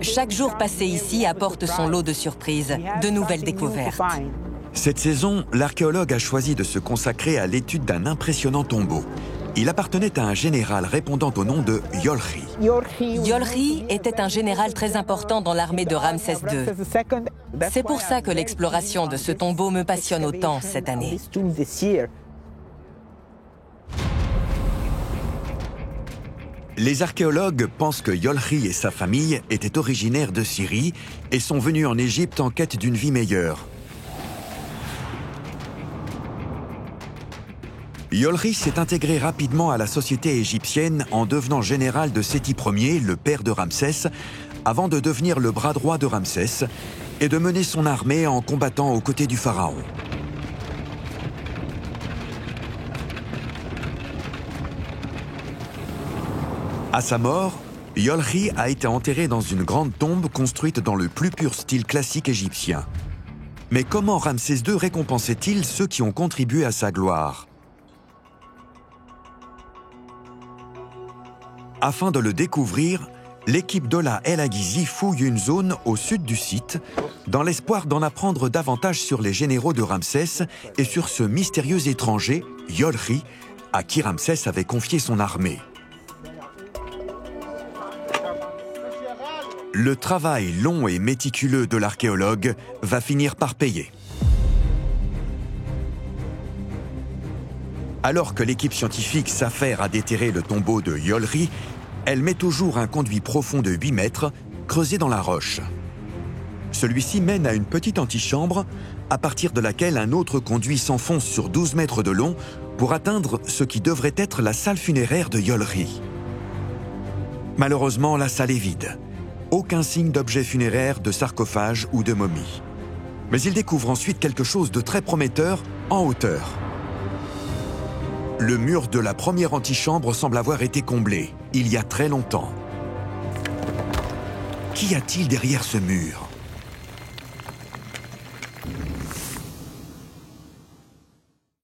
Chaque jour passé ici apporte son lot de surprises, de nouvelles découvertes. Cette saison, l'archéologue a choisi de se consacrer à l'étude d'un impressionnant tombeau. Il appartenait à un général répondant au nom de Yolri. Yolri était un général très important dans l'armée de Ramsès II. C'est pour ça que l'exploration de ce tombeau me passionne autant cette année. Les archéologues pensent que Yolri et sa famille étaient originaires de Syrie et sont venus en Égypte en quête d'une vie meilleure. Yolri s'est intégré rapidement à la société égyptienne en devenant général de Séti Ier, le père de Ramsès, avant de devenir le bras droit de Ramsès et de mener son armée en combattant aux côtés du pharaon. À sa mort, Yolri a été enterré dans une grande tombe construite dans le plus pur style classique égyptien. Mais comment Ramsès II récompensait-il ceux qui ont contribué à sa gloire ? Afin de le découvrir, l'équipe d'Ola El Aguizi fouille une zone au sud du site, dans l'espoir d'en apprendre davantage sur les généraux de Ramsès et sur ce mystérieux étranger, Yolri, à qui Ramsès avait confié son armée. Le travail long et méticuleux de l'archéologue va finir par payer. Alors que l'équipe scientifique s'affaire à déterrer le tombeau de Yolri, elle met au jour un conduit profond de 8 mètres, creusé dans la roche. Celui-ci mène à une petite antichambre, à partir de laquelle un autre conduit s'enfonce sur 12 mètres de long pour atteindre ce qui devrait être la salle funéraire de Yolri. Malheureusement, la salle est vide. Aucun signe d'objet funéraire, de sarcophage ou de momie. Mais il découvre ensuite quelque chose de très prometteur en hauteur. Le mur de la première antichambre semble avoir été comblé, il y a très longtemps. Qu'y a-t-il derrière ce mur ?